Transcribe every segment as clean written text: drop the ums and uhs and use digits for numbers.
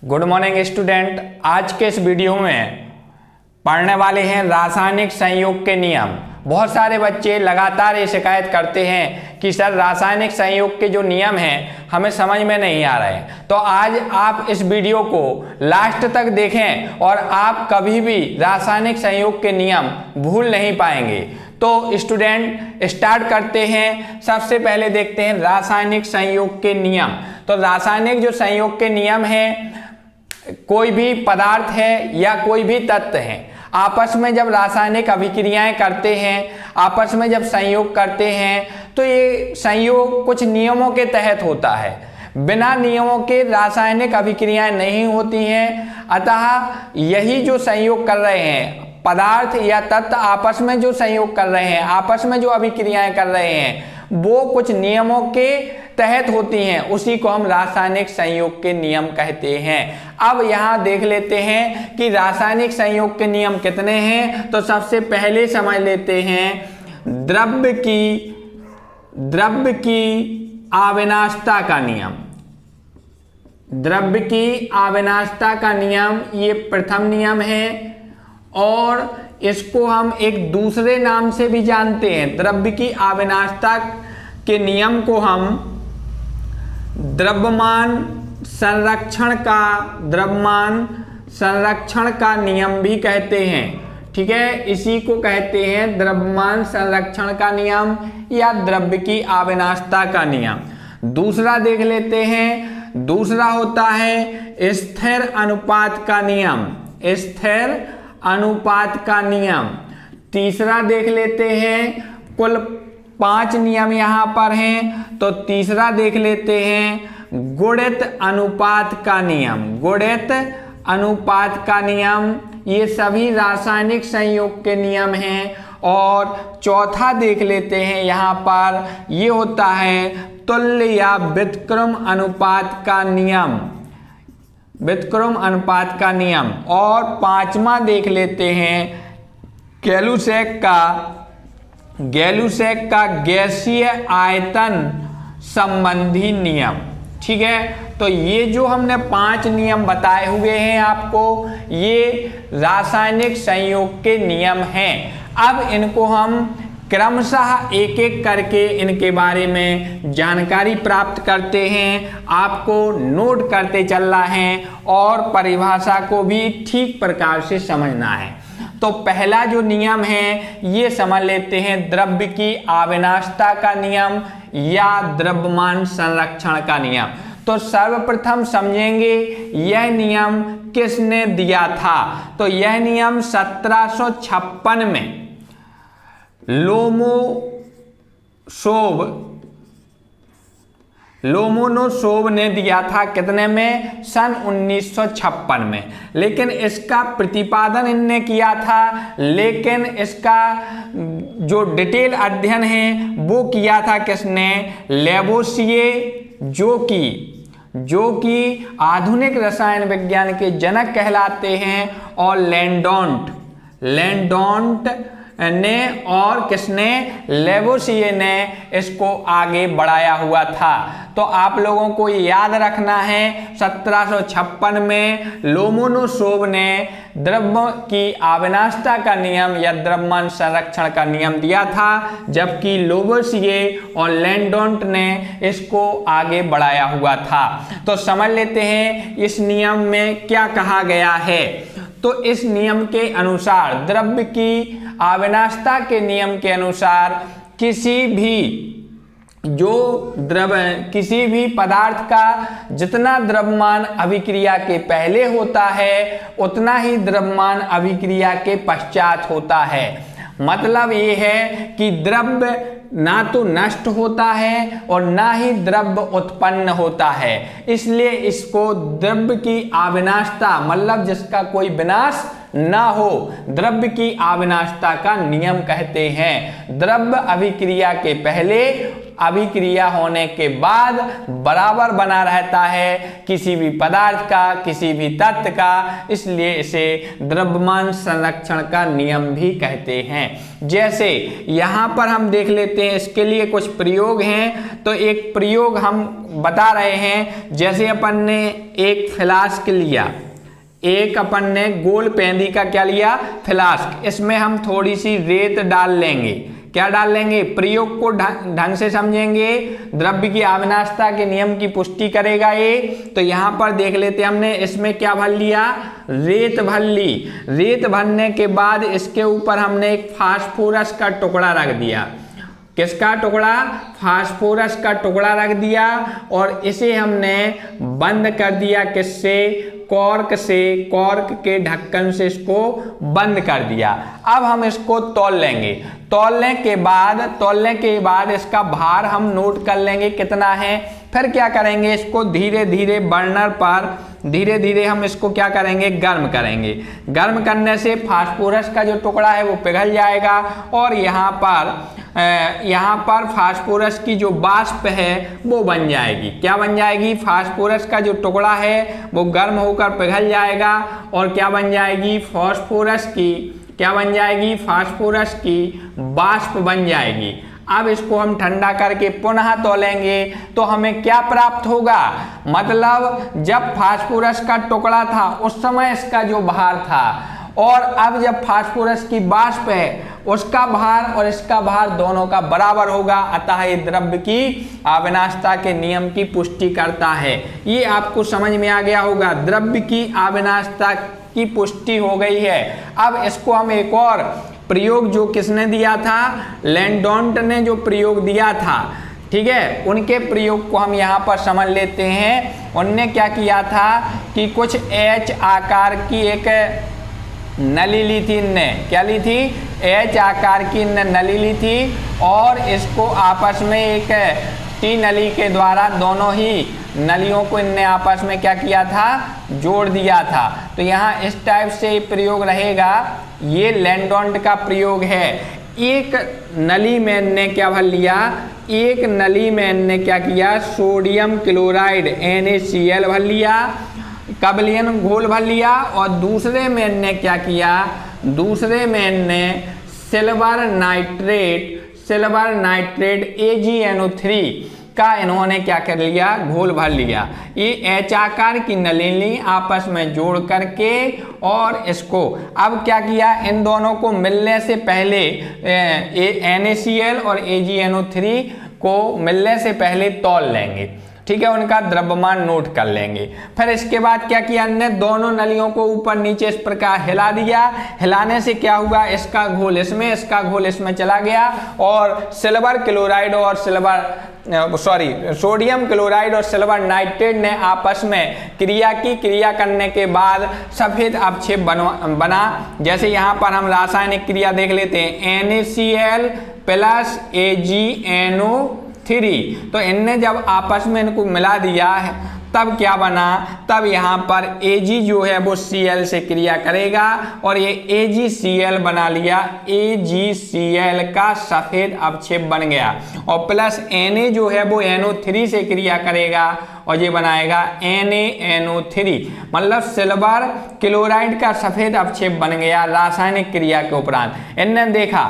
Good morning student. आज के इस वीडियो में पढ़ने वाले हैं रासायनिक संयोग के नियम। बहुत सारे बच्चे लगातार ये शिकायत करते हैं कि सर रासायनिक संयोग के जो नियम हैं हमें समझ में नहीं आ रहे हैं। तो आज आप इस वीडियो को लास्ट तक देखें और आप कभी भी रासायनिक संयोग के नियम भूल नहीं पाएंगे। तो स्टूडेंट स्टार्ट करते हैं। सबसे पहले देखते हैं रासायनिक संयोग के नियम। तो रासायनिक जो संयोग के नियम हैं, कोई भी पदार्थ है या कोई भी तत्व है आपस में जब रासायनिक अभिक्रियाएं करते हैं, आपस में जब संयोग करते हैं, तो ये संयोग कुछ नियमों के तहत होता है। बिना नियमों के रासायनिक अभिक्रियाएं नहीं होती हैं। अतः यही जो संयोग कर रहे हैं पदार्थ या तत्व आपस में जो संयोग कर रहे हैं, आपस में जो अभिक्रियाएं कर रहे हैं, वो कुछ नियमों के तहत होती हैं। उसी को हम रासायनिक संयोग के नियम कहते हैं। अब यहाँ देख लेते हैं कि रासायनिक संयोग के नियम कितने हैं। तो सबसे पहले समझ लेते हैं द्रव्य की अविनाशता का नियम। द्रव्य की अविनाशता का नियम ये प्रथम नियम है और इसको हम एक दूसरे नाम से भी जानते हैं। द्रव्य की अविनाशता के नियम को हम द्रव्यमान संरक्षण का नियम भी कहते हैं। ठीक है, इसी को कहते हैं द्रव्यमान संरक्षण का नियम या द्रव्य की अविनाशता का नियम। दूसरा देख लेते हैं। दूसरा होता है स्थिर अनुपात का नियम। स्थिर अनुपात का नियम। तीसरा देख लेते हैं। कुल 5 नियम यहाँ पर हैं। तो तीसरा देख लेते हैं गुणित अनुपात का नियम। गुणित अनुपात का नियम ये सभी रासायनिक संयोग के नियम हैं। और चौथा देख लेते हैं यहाँ पर, ये होता है तुल्य या व्युत्क्रम अनुपात का नियम। व्युत्क्रम अनुपात का नियम। और 5वां देख लेते हैं गैलुसैक का गैसीय आयतन संबंधी नियम। ठीक है, तो ये जो हमने 5 नियम बताए हुए हैं आपको, ये रासायनिक संयोग के नियम हैं। अब इनको हम क्रमशः एक एक करके इनके बारे में जानकारी प्राप्त करते हैं। आपको नोट करते चलना है और परिभाषा को भी ठीक प्रकार से समझना है। तो पहला जो नियम है ये समझ लेते हैं द्रव्य की अविनाशता का नियम या द्रव्यमान संरक्षण का नियम। तो सर्वप्रथम समझेंगे यह नियम किसने दिया था। तो यह नियम 1756 में लोमोनोसोव ने दिया था। कितने में? सन 1956 में। लेकिन इसका प्रतिपादन इनने किया था, लेकिन इसका जो डिटेल अध्ययन है वो किया था किसने? लेवोसिये, जो कि आधुनिक रसायन विज्ञान के जनक कहलाते हैं। और लैंडोंट ने और किसने? लेवोसिये ने इसको आगे बढ़ाया हुआ था। तो आप लोगों को याद रखना है 1756 में लोमोनोसोव ने द्रव्य की अविनाशता का नियम या द्रव्यमान संरक्षण का नियम दिया था, जबकि लेवोसिये और लैंडोंट ने इसको आगे बढ़ाया हुआ था। तो समझ लेते हैं इस नियम में क्या कहा गया है। तो इस नियम के अनुसार, द्रव्य की अविनाशता के नियम के अनुसार, किसी भी पदार्थ का जितना द्रव्यमान अभिक्रिया के पहले होता है उतना ही द्रव्यमान अभिक्रिया के पश्चात होता है। मतलब ये है कि द्रव्य ना तो नष्ट होता है और ना ही द्रव्य उत्पन्न होता है। इसलिए इसको द्रव्य की अविनाशता, मतलब जिसका कोई विनाश ना हो, द्रव्य की अविनाशता का नियम कहते हैं। द्रव्य अभिक्रिया के पहले, अभिक्रिया होने के बाद बराबर बना रहता है किसी भी पदार्थ का, किसी भी तत्व का। इसलिए इसे द्रव्यमान संरक्षण का नियम भी कहते हैं। जैसे यहाँ पर हम देख लेते लेते हैं, इसके लिए कुछ प्रयोग हैं। तो एक प्रयोग हम बता रहे हैं, जैसे अपन ने एक फ्लास्क लिया, एक अपन ने गोल पेंदी का क्या लिया, फ्लास्क, इसमें हम थोड़ी सी रेत डाल लेंगे। क्या डाल लेंगे, प्रयोग को ढंग से समझेंगे, द्रव्य की अविनाशता के नियम की पुष्टि करेगा ये। तो यहाँ पर देख लेते हमने इसमें क्या भर लिया, रेत भर ली। रेत भरने के बाद इसके ऊपर हमने एक फास्फोरस का टुकड़ा रख दिया। किसका टुकड़ा, फास्फोरस का टुकड़ा रख दिया, और इसे हमने बंद कर दिया, किससे, कॉर्क से, कॉर्क के ढक्कन से इसको बंद कर दिया। अब हम इसको तौल लेंगे। तौलने के बाद इसका भार हम नोट कर लेंगे कितना है। फिर क्या करेंगे, इसको धीरे धीरे बर्नर पर धीरे धीरे हम इसको क्या करेंगे, गर्म करेंगे। गर्म करने से फास्फोरस का जो टुकड़ा है वो पिघल जाएगा, और यहाँ पर फास्फोरस की जो वाष्प है वो बन जाएगी। क्या बन जाएगी, फास्फोरस का जो टुकड़ा है वो गर्म होकर पिघल जाएगा, और क्या बन जाएगी, फास्फोरस की वाष्प बन जाएगी। अब इसको हम ठंडा करके पुनः तौलेंगे तो हमें क्या प्राप्त होगा, मतलब जब फास्फोरस का टुकड़ा था उस समय इसका जो भार था, और अब जब फास्फोरस की वाष्प है उसका भार और इसका भार दोनों का बराबर होगा। अतः ये द्रव्य की अविनाशता के नियम की पुष्टि करता है। ये आपको समझ में आ गया होगा, द्रव्य की अविनाशता की पुष्टि हो गई है। अब इसको हम एक और प्रयोग, जो किसने दिया था, लैंडोल्ट ने जो प्रयोग दिया था, ठीक है, उनके प्रयोग को हम यहाँ पर समझ लेते हैं। उनने क्या किया था कि कुछ एच आकार की एक नली ली थी, इनने क्या ली थी, एच आकार की इनने नली ली थी, और इसको आपस में एक टी नली के द्वारा दोनों ही नलियों को इनने आपस में क्या किया था, जोड़ दिया था। तो यहाँ इस टाइप से प्रयोग रहेगा, ये लैंडोल्ट का प्रयोग है। एक नली में इनने क्या भर लिया, एक नली में इनने क्या किया, सोडियम क्लोराइड NaCl भर लिया, कबलियन घोल भर लिया, और दूसरे में इनने क्या किया, दूसरे में इनने सिल्वर नाइट्रेट AgNO3 का इन्होंने क्या कर लिया, घोल भर लिया। ये एच आकार की नली आपस में जोड़ करके, और इसको अब क्या किया, इन दोनों को मिलने से पहले NaCl और AgNO3 को मिलने से पहले तौल लेंगे, ठीक है, उनका द्रव्यमान नोट कर लेंगे। फिर इसके बाद क्या किया, हमने दोनों नलियों को ऊपर नीचे इस प्रकार हिला दिया। हिलाने से क्या हुआ, इसका घोल इसमें, इसका घोल इसमें चला गया, और सोडियम क्लोराइड और सिल्वर नाइट्रेट ने आपस में क्रिया करने के बाद सफेद अवक्षेप बना। जैसे यहाँ पर हम रासायनिक क्रिया देख लेते हैं, NaCl प्लस AgNO3, तो इनने जब आपस में इनको मिला दिया है तब क्या बना, तब यहाँ पर Ag जो है वो Cl से क्रिया करेगा, और ये AgCl बना लिया, AgCl का सफेद अवक्षेप बन गया, और प्लस Na जो है वो NO3 से क्रिया करेगा, और ये बनाएगा NaNO3, मतलब सिल्वर क्लोराइड का सफेद अवक्षेप बन गया रासायनिक क्रिया के उपरांत। इनने देखा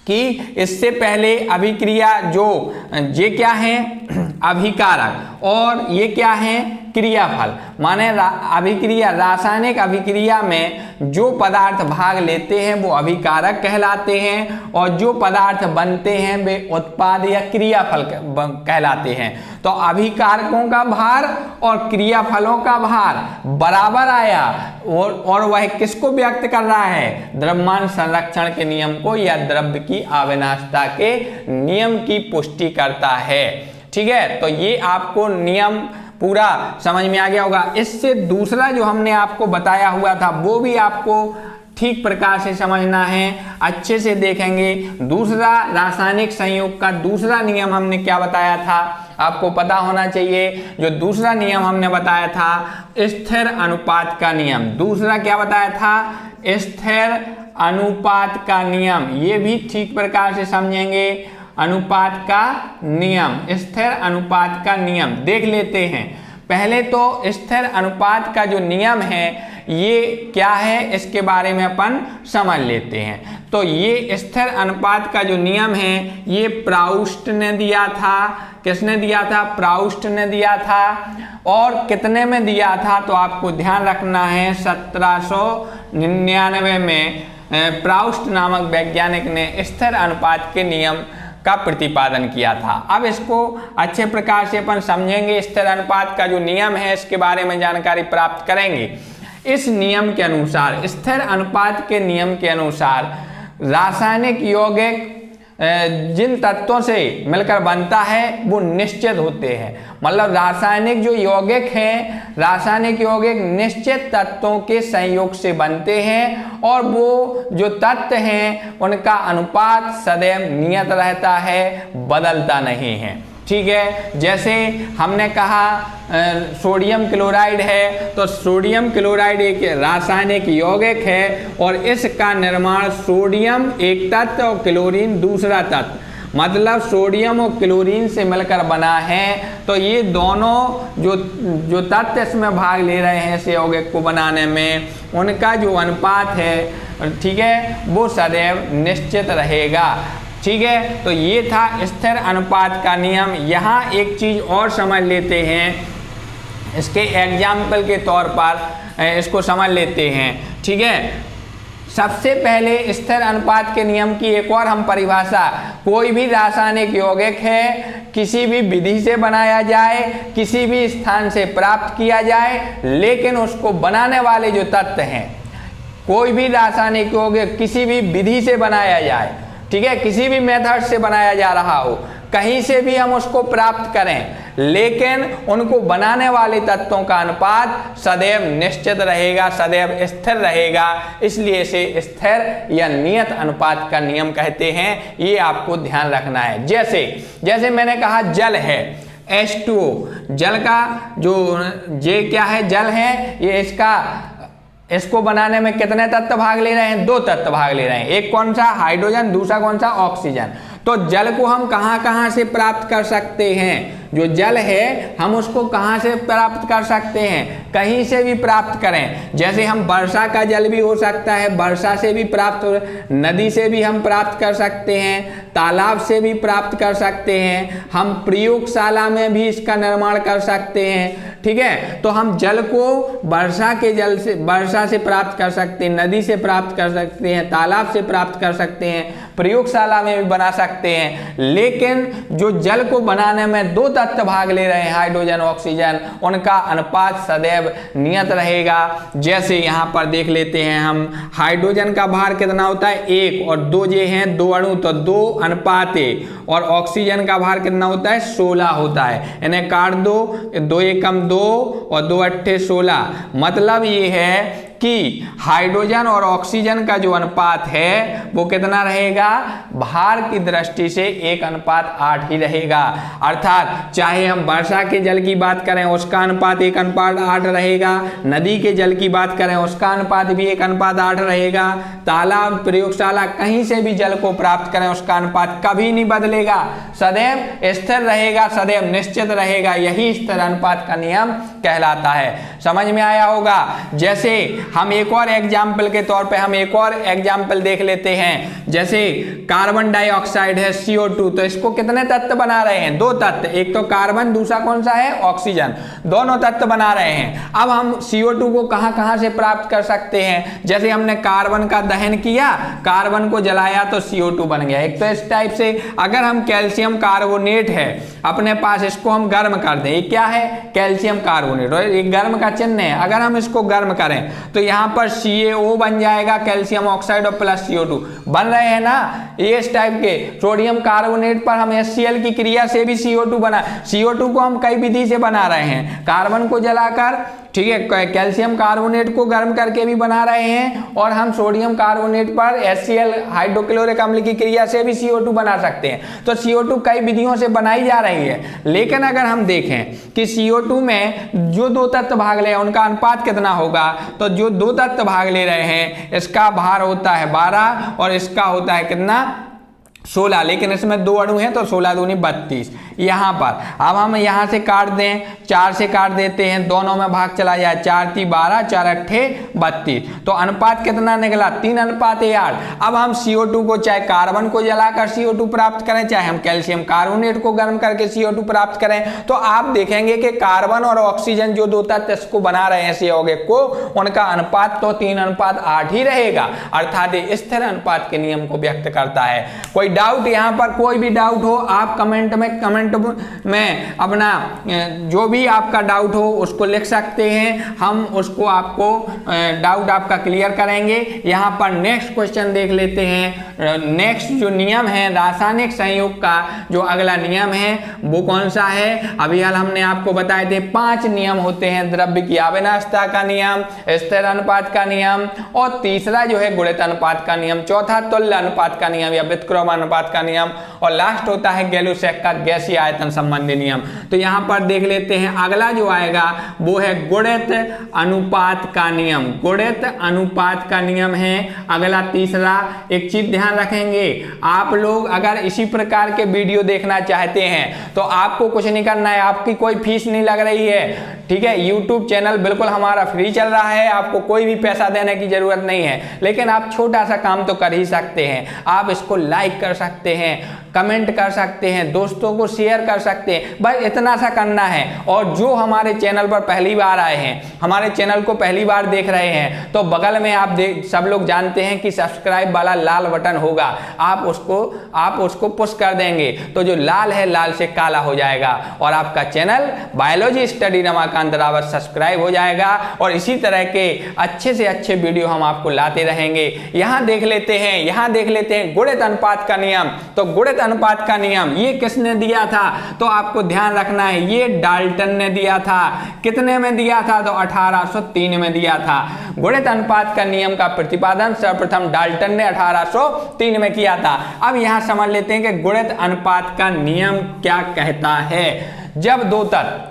कि इससे पहले अभिक्रिया जो ये क्या है, अभिकारक, और ये क्या है, क्रियाफल। माने अभिक्रिया, रासायनिक अभिक्रिया में जो पदार्थ भाग लेते हैं वो अभिकारक कहलाते हैं, और जो पदार्थ बनते हैं वे उत्पाद या क्रियाफल कहलाते हैं। तो अभिकारकों का भार और क्रियाफलों का भार बराबर आया, और वह किसको व्यक्त कर रहा है, द्रव्यमान संरक्षण के नियम को, या द्रव्य की अविनाशता के नियम की पुष्टि करता है। ठीक है, तो ये आपको नियम पूरा समझ में आ गया होगा। इससे दूसरा जो हमने आपको बताया हुआ था वो भी आपको ठीक प्रकार से समझना है, अच्छे से देखेंगे। दूसरा रासायनिक संयोग का दूसरा नियम हमने क्या बताया था, आपको पता होना चाहिए। जो दूसरा नियम हमने बताया था स्थिर अनुपात का नियम। दूसरा क्या बताया था, स्थिर अनुपात का नियम। ये भी ठीक प्रकार से समझेंगे। अनुपात का नियम, स्थिर अनुपात का नियम देख लेते हैं। पहले तो स्थिर अनुपात का जो नियम है ये क्या है, इसके बारे में अपन समझ लेते हैं। तो ये स्थिर अनुपात का जो नियम है ये प्राउस्ट ने दिया था। किसने दिया था? प्राउस्ट ने दिया था। और कितने में दिया था? तो आपको ध्यान रखना है 1799 में प्राउस्ट नामक वैज्ञानिक ने स्थिर अनुपात के नियम का प्रतिपादन किया था। अब इसको अच्छे प्रकार से अपन समझेंगे, स्थिर अनुपात का जो नियम है इसके बारे में जानकारी प्राप्त करेंगे। इस नियम के अनुसार, स्थिर अनुपात के नियम के अनुसार रासायनिक यौगिक जिन तत्वों से मिलकर बनता है वो निश्चित होते हैं। मतलब रासायनिक जो यौगिक हैं, रासायनिक यौगिक निश्चित तत्वों के संयोग से बनते हैं और वो जो तत्व हैं उनका अनुपात सदैव नियत रहता है, बदलता नहीं है। ठीक है, जैसे हमने कहा सोडियम क्लोराइड है, तो सोडियम क्लोराइड एक रासायनिक यौगिक है और इसका निर्माण सोडियम एक तत्व और क्लोरीन दूसरा तत्व, मतलब सोडियम और क्लोरीन से मिलकर बना है। तो ये दोनों जो तत्व इसमें भाग ले रहे हैं इस यौगिक को बनाने में, उनका जो अनुपात है, ठीक है, वो सदैव निश्चित रहेगा। ठीक है, तो ये था स्थिर अनुपात का नियम। यहाँ एक चीज और समझ लेते हैं, इसके एग्जाम्पल के तौर पर इसको समझ लेते हैं। ठीक है, सबसे पहले स्थिर अनुपात के नियम की एक और हम परिभाषा, कोई भी रासायनिक यौगिक है, किसी भी विधि से बनाया जाए, किसी भी स्थान से प्राप्त किया जाए, लेकिन उसको बनाने वाले जो तत्व हैं, कोई भी रासायनिक यौगिक किसी भी विधि से बनाया जाए, ठीक है, किसी भी मेथड से बनाया जा रहा हो, कहीं से भी हम उसको प्राप्त करें, लेकिन उनको बनाने वाले तत्वों का अनुपात सदैव निश्चित रहेगा, सदैव स्थिर रहेगा, इसलिए इसे स्थिर या नियत अनुपात का नियम कहते हैं। ये आपको ध्यान रखना है। जैसे मैंने कहा जल है, H2O, जल का जो J क्या है? जल है। ये इसको बनाने में कितने तत्व भाग ले रहे हैं? 2 तत्व भाग ले रहे हैं। एक कौन सा? हाइड्रोजन, दूसरा कौन सा? ऑक्सीजन। तो जल को हम कहां से प्राप्त कर सकते हैं? जो जल है हम उसको कहां से प्राप्त कर सकते हैं? कहीं से भी प्राप्त करें। जैसे हम वर्षा का जल भी हो सकता है, वर्षा से भी प्राप्त हो, नदी से भी हम प्राप्त कर सकते हैं, तालाब से भी प्राप्त कर सकते हैं, हम प्रयोगशाला में भी इसका निर्माण कर सकते हैं। ठीक है, तो हम जल को वर्षा से प्राप्त कर सकते हैं, नदी से प्राप्त कर सकते हैं, तालाब से प्राप्त कर सकते हैं, प्रयोगशाला में भी बना सकते हैं। लेकिन जो जल को बनाने में 2 तत्व भाग ले रहे हैं, हाइड्रोजन, ऑक्सीजन, उनका अनुपात सदैव नियत रहेगा। जैसे यहाँ पर देख लेते हैं हम, हाइड्रोजन का भार कितना होता है? 1 और 2 जे हैं 2 अणु, तो 2 अनुपात 1। और ऑक्सीजन का भार कितना होता है? 16 होता है। इन्हें काट दो, 2 एकम 2 और 2 अट्ठे 16। मतलब ये है कि हाइड्रोजन और ऑक्सीजन का जो अनुपात है वो कितना रहेगा? भार की दृष्टि से 1:8 ही रहेगा। अर्थात चाहे हम वर्षा के जल की बात करें उसका अनुपात 1:8 रहेगा, नदी के जल की बात करें उसका अनुपात भी 1:8 रहेगा, तालाब, प्रयोगशाला, कहीं से भी जल को प्राप्त करें उसका अनुपात कभी नहीं बदलेगा, सदैव स्थिर रहेगा, सदैव निश्चित रहेगा। यही स्थिर अनुपात का नियम कहलाता है। समझ में आया होगा? जैसे हम एक और एग्जाम्पल के तौर पे हम एक और एग्जाम्पल देख लेते हैं। जैसे कार्बन डाइऑक्साइड है, CO2, तो इसको कितने तत्व बना रहे हैं? 2 तत्व, एक तो कार्बन, दूसरा कौन सा है? ऑक्सीजन। दोनों तत्व बना रहे हैं। अब हम CO2 को कहां से प्राप्त कर सकते हैं? जैसे हमने कार्बन का दहन किया, कार्बन को जलाया तो CO2 बन गया। एक तो इस टाइप से अगर हम कैल्शियम कार्बोनेट है अपने पास, इसको हम गर्म कर दें, ये क्या है? कैल्शियम कार्बोनेट, और ये गर्म का चिन्ह है। अगर हम इसको गर्म करें तो यहाँ पर CaO बन जाएगा, कैल्शियम ऑक्साइड, और प्लस CO2 बन रहे हैं ना। ये इस टाइप के सोडियम कार्बोनेट पर हम HCl की क्रिया से भी CO2 बना, CO2 को हम कई विधि से बना रहे हैं, कार्बन को जलाकर, ठीक है, कैल्शियम कार्बोनेट को गर्म करके भी बना रहे हैं, और हम सोडियम कार्बोनेट पर HCl हाइड्रोक्लोरिक अम्ल की क्रिया से भी CO2 बना सकते हैं। तो CO2 कई विधियों से बनाई जा रही है। लेकिन अगर हम देखें कि CO2 में जो 2 तत्व भाग ले उनका अनुपात कितना होगा, तो जो 2 तत्व भाग ले रहे हैं इसका भार होता है 12 और इसका होता है कितना? 16, लेकिन इसमें 2 अणु हैं तो 16 दूनी 32 यहाँ पर। अब हम यहाँ से काट दें, 4 से काट देते हैं, दोनों में भाग चला जाए, 4 × 3 = 12, 4 × 8 = 32। तो अनुपात कितना निकला? 3:8। अब हम CO2 को, चाहे कार्बन को जलाकर CO2 प्राप्त करें, चाहे हम कैल्शियम कार्बोनेट को गर्म करके CO2 प्राप्त करें, तो आप देखेंगे कि कार्बन और ऑक्सीजन जो 2 तत्व इसको बना रहे हैं इस यौगिक को, उनका अनुपात तो 3:8 ही रहेगा, अर्थात स्थिर अनुपात के नियम को व्यक्त करता है। कोई डाउट, यहाँ पर कोई भी डाउट हो आप कमेंट में अपना जो भी आपका डाउट हो उसको लिख सकते हैं, हम उसको आपको डाउट आपका क्लियर करेंगे। यहाँ पर नेक्स्ट क्वेश्चन देख लेते हैं। नेक्स्ट जो नियम है रासायनिक संयोग का, जो अगला नियम है वो कौन सा है? अभी हाल हमने आपको बताए थे 5 नियम होते हैं। द्रव्य की अविनाशता का नियम, स्थिर अनुपात का नियम, और तीसरा जो है गुणित अनुपात का नियम, चौथा तुल्य अनुपात का नियम या व्युत्क्रम अनुपात का नियम, और लास्ट होता है गैलुसैक का गैसीय आयतन संबंधी नियम। तो यहाँ पर देख लेते हैं अगला जो आएगा वो है गुणित अनुपात का नियम। गुणित अनुपात का नियम है अगला तीसरा। एक चीज ध्यान रखेंगे, आप लोग अगर इसी प्रकार के वीडियो देखना चाहते हैं तो आपको कुछ नहीं करना है, आपकी कोई फीस नहीं लग रही है, ठीक है। यूट्यूब चैनल बिल्कुल हमारा फ्री चल रहा है, आपको कोई भी पैसा देने की जरूरत नहीं है, लेकिन आप छोटा सा काम तो कर ही सकते हैं। आप इसको लाइक कर सकते हैं, कमेंट कर सकते हैं, दोस्तों को शेयर कर सकते हैं, बस इतना सा करना है। और जो हमारे चैनल पर पहली बार आए हैं, हमारे चैनल को पहली बार देख रहे हैं, तो बगल में आप सब लोग जानते हैं कि सब्सक्राइब वाला लाल बटन होगा, आप उसको पुश कर देंगे तो जो लाल है लाल से काला हो जाएगा और आपका channel biology study Ramakant Rawat subscribe हो जाएगा। और इसी तरह के अच्छे से अच्छे वीडियो हम आपको लाते रहेंगे। यहाँ देख लेते हैं गुणित अनुपात का नियम। तो गुणित अनुपात का नियम ये किसने दिया था? तो आपको ध्यान रखना है, ये डाल्टन ने दिया था। कितने में दिया था? तो 1803 में दिया था। गुणित अनुपात का नियम का प्रतिपादन सर्वप्रथम डाल्टन ने 1803 में किया था। अब यहां समझ लेते हैं कि गुणित अनुपात का नियम क्या कहता है। जब 2 तत्व,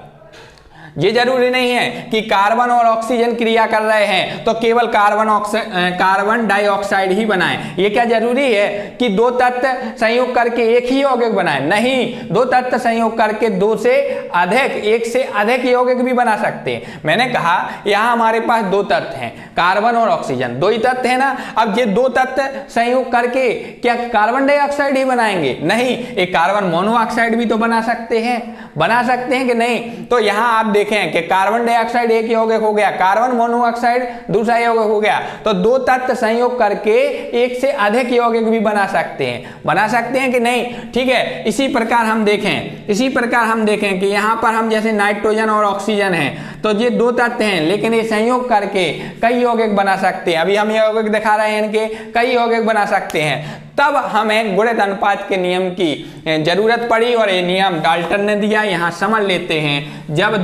ये जरूरी नहीं है कि कार्बन और ऑक्सीजन क्रिया कर रहे हैं तो केवल कार्बन डाइऑक्साइड ही बनाएं। ये क्या जरूरी है कि 2 तत्व संयोग करके एक ही यौगिक बनाएं? नहीं, 2 तत्व संयोग करके 1 से अधिक यौगिक भी बना सकते हैं। मैंने कहा यहाँ हमारे पास 2 तत्व हैं, कार्बन और ऑक्सीजन, 2 ही तत्व है ना। अब ये 2 तत्व संयोग करके क्या कार्बन डाइऑक्साइड ही बनाएंगे? नहीं, एक कार्बन मोनोऑक्साइड भी तो बना सकते हैं कि नहीं? तो यहाँ आप देखें कि कार्बन डाइऑक्साइड एक यौगिक हो गया, कार्बन मोनोऑक्साइड दूसरा यौगिक हो गया, तो 2 तत्व संयोग करके 1 से अधिक यौगिक भी बना सकते हैं कि नहीं? ठीक है। इसी प्रकार हम देखें कि यहाँ पर हम जैसे नाइट्रोजन और ऑक्सीजन है, तो ये 2 तत्व हैं, लेकिन ये संयोग करके कई यौगिक बना सकते हैं। अभी हम यौगिक दिखा रहे हैं, इनके कई यौगिक बना सकते हैं। तब हमें गुणित अनुपात के नियम की जरूरत पड़ी और ये नियम डाल्टन ने दिया। यहाँ समझ लेते हैं, जब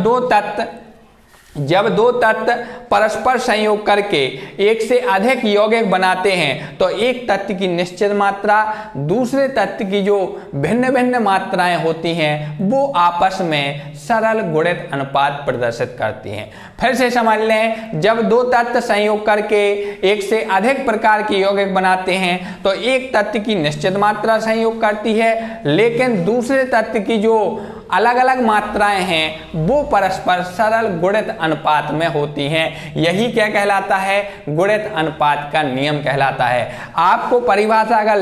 दो तत्व परस्पर संयोग करके 1 से अधिक यौगिक बनाते हैं तो एक तत्व की निश्चित मात्रा दूसरे तत्व की जो भिन्न भिन्न मात्राएं होती हैं वो आपस में सरल गुणित अनुपात प्रदर्शित करती हैं। फिर से समझ लें, जब 2 तत्व संयोग करके 1 से अधिक प्रकार के यौगिक बनाते हैं तो एक तत्व की निश्चित मात्रा संयोग करती है, लेकिन दूसरे तत्व की जो अलग अलग मात्राएं हैं वो परस्पर सरल गुणित अनुपात में होती हैं। यही क्या कहलाता है? गुणित अनुपात का नियम कहलाता है। आपको परिभाषा अगर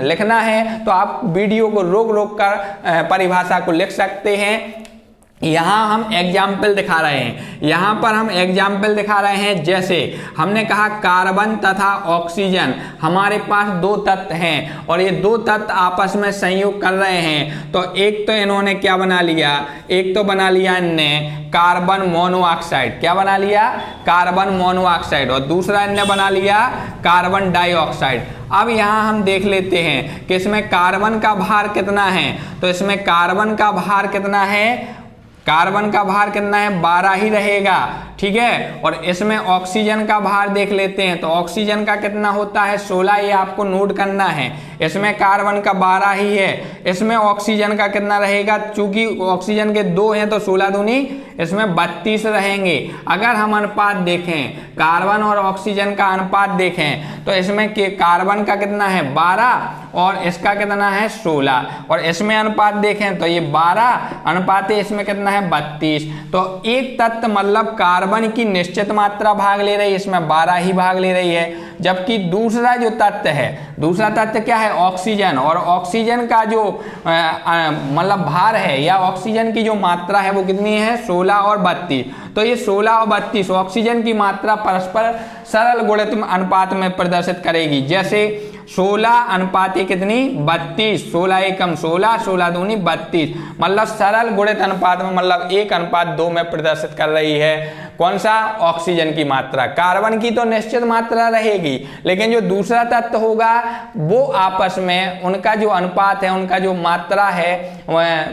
लिखना है तो आप वीडियो को रोक कर परिभाषा को लिख सकते हैं। यहाँ हम एग्जाम्पल दिखा रहे हैं, जैसे हमने कहा कार्बन तथा ऑक्सीजन हमारे पास 2 तत्व हैं और ये 2 तत्व आपस में संयोग कर रहे हैं। तो एक तो इन्होंने क्या बना लिया, इनने कार्बन मोनोऑक्साइड। क्या बना लिया? Carbon monoxide. और दूसरा इनने बना लिया कार्बन डाइऑक्साइड। अब यहाँ हम देख लेते हैं कि इसमें कार्बन का भार कितना है। तो इसमें कार्बन का भार कितना है? 12 ही रहेगा। ठीक है। और इसमें ऑक्सीजन का भार देख लेते हैं, तो ऑक्सीजन का कितना होता है 16, ये आपको नोट करना है। इसमें कार्बन का 12 ही है, इसमें ऑक्सीजन का कितना रहेगा, चूंकि ऑक्सीजन के 2 हैं तो 16 दूनी इसमें 32 रहेंगे। अगर हम अनुपात देखें, कार्बन और ऑक्सीजन का अनुपात देखें, तो इसमें कार्बन का कितना है 12 और इसका कितना है 16, और इसमें अनुपात देखें तो ये 12 अनुपात इसमें कितना है 32। तो एक तत्व मतलब कार्बन की निश्चित मात्रा भाग ले रही है, इसमें 12 ही भाग ले रही है, जबकि दूसरा जो तत्व है, दूसरा तत्व क्या है ऑक्सीजन, और ऑक्सीजन का जो मतलब भार है या ऑक्सीजन की जो मात्रा है वो कितनी है 16 और 32। तो ये 16 और 32 ऑक्सीजन की मात्रा परस्पर सरल गुणित अनुपात में प्रदर्शित करेगी। जैसे 16 अनुपात कितनी 32, 16 एकम 16, 16 दूनी 32, मतलब सरल गुणित अनुपात में, मतलब 1:2 में प्रदर्शित कर रही है। कौन सा ऑक्सीजन की मात्रा, कार्बन की तो निश्चित मात्रा रहेगी, लेकिन जो दूसरा तत्व होगा वो आपस में उनका जो अनुपात है, उनका जो मात्रा है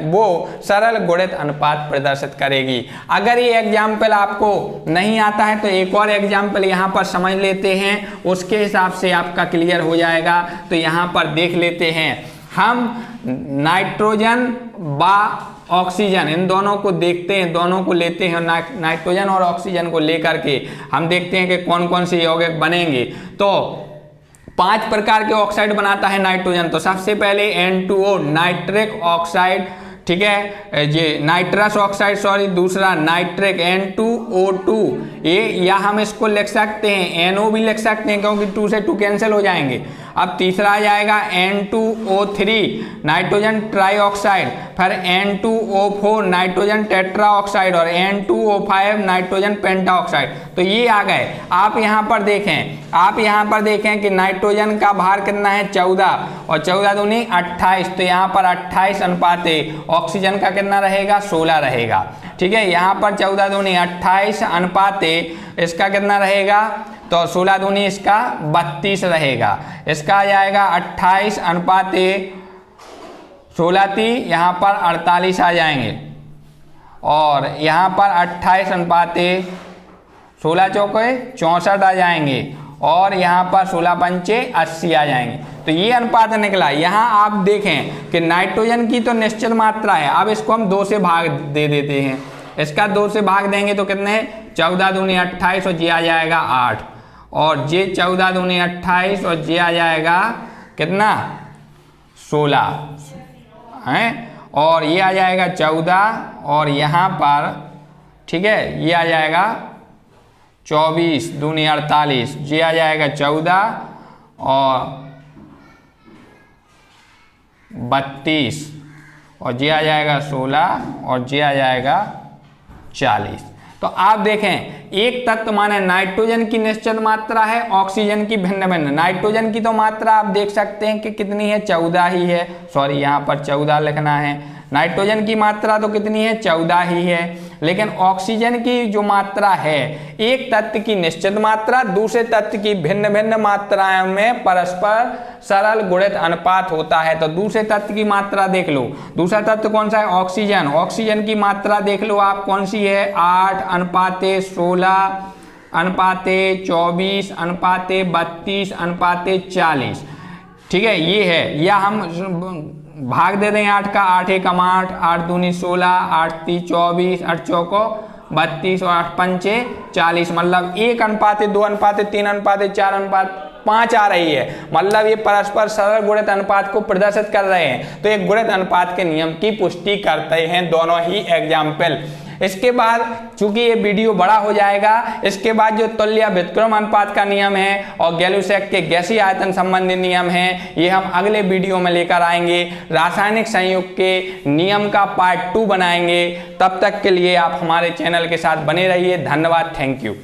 वो सरल गुणित अनुपात प्रदर्शित करेगी। अगर ये एग्जाम्पल आपको नहीं आता है तो एक और एग्जाम्पल यहाँ पर समझ लेते हैं, उसके हिसाब से आपका क्लियर हो जाएगा। तो यहाँ पर देख लेते हैं हम नाइट्रोजन बा ऑक्सीजन, इन दोनों को देखते हैं, दोनों को लेते हैं, नाइट्रोजन और ऑक्सीजन को लेकर के हम देखते हैं कि कौन कौन से यौगिक बनेंगे। तो 5 प्रकार के ऑक्साइड बनाता है नाइट्रोजन। तो सबसे पहले N2O नाइट्रिक ऑक्साइड, ठीक है, ये नाइट्रस ऑक्साइड सॉरी, दूसरा नाइट्रिक N2O2, ये या हम इसको लिख सकते हैं NO भी लिख सकते हैं क्योंकि 2 से 2 कैंसिल हो जाएंगे। अब तीसरा आ जाएगा N2O3 नाइट्रोजन ट्राईऑक्साइड, फिर N2O4 नाइट्रोजन टेट्राऑक्साइड और N2O5 नाइट्रोजन पेंटाऑक्साइड। तो ये आ गए। आप यहाँ पर देखें कि नाइट्रोजन का भार कितना है 14 और 14 दूनी 28, तो यहाँ पर 28 अनुपात ऑक्सीजन का कितना रहेगा 16 रहेगा। ठीक है, यहाँ पर 14 दूनी 28 अनुपात इसका कितना रहेगा, तो 16 दूनी इसका 32 रहेगा। इसका आ जाएगा 28 अनुपात 16 थी, यहाँ पर 48 आ जाएंगे, और यहाँ पर 28 अनुपात 16 चौके 64 आ जाएंगे, और यहाँ पर 16 पंचे 80 आ जाएंगे। तो ये अनुपात निकला। यहाँ आप देखें कि नाइट्रोजन की तो निश्चित मात्रा है, अब इसको हम 2 से भाग दे देते हैं। इसका 2 से भाग देंगे तो कितने 14 दूनी 28 और ये आ जाएगा 8, और ये 14 दूनी 28 और ये आ जाएगा कितना 16 है, और ये आ जाएगा 14, और यहाँ पर ठीक है ये आ जाएगा 24 दूनी 48, ये आ जाएगा 14 और 32, और ये आ जाएगा 16 और ये आ जाएगा 40। तो आप देखें एक तत्व माने नाइट्रोजन की निश्चित मात्रा है, ऑक्सीजन की भिन्न भिन्न। नाइट्रोजन की तो मात्रा आप देख सकते हैं कि कितनी है 14 ही है, सॉरी यहाँ पर 14 लिखना है। नाइट्रोजन की मात्रा तो कितनी है 14 ही है, लेकिन ऑक्सीजन की जो मात्रा है, एक तत्व की निश्चित मात्रा दूसरे तत्व की भिन्न भिन्न मात्राओं में परस्पर सरल गुणित अनुपात होता है। तो दूसरे तत्व की मात्रा देख लो, दूसरा तत्व कौन सा है ऑक्सीजन। ऑक्सीजन की मात्रा देख लो आप कौन सी है 8 अनुपात 16 अनुपात 24 अनुपात 32 अनुपात 40। ठीक है ये है, या हम भाग दे दें 8 का, 8 एकम 8, 8 दूनी 16, 8 ती 24, 8 चौको 32 और 8 पंचे 40, मतलब 1 अनुपात 2 अनुपात 3 अनुपात 4 अनुपात 5 आ रही है। मतलब ये परस्पर सरल गुणित अनुपात को प्रदर्शित कर रहे हैं। तो एक गुणित अनुपात के नियम की पुष्टि करते हैं दोनों ही एग्जाम्पल। इसके बाद चूंकि ये वीडियो बड़ा हो जाएगा, इसके बाद जो तुल्य व्युत्क्रम अनुपात का नियम है और गैलुसैक के गैसीय आयतन संबंधी नियम है, ये हम अगले वीडियो में लेकर आएंगे। रासायनिक संयुग के नियम का पार्ट 2 बनाएंगे। तब तक के लिए आप हमारे चैनल के साथ बने रहिए। धन्यवाद, थैंक यू।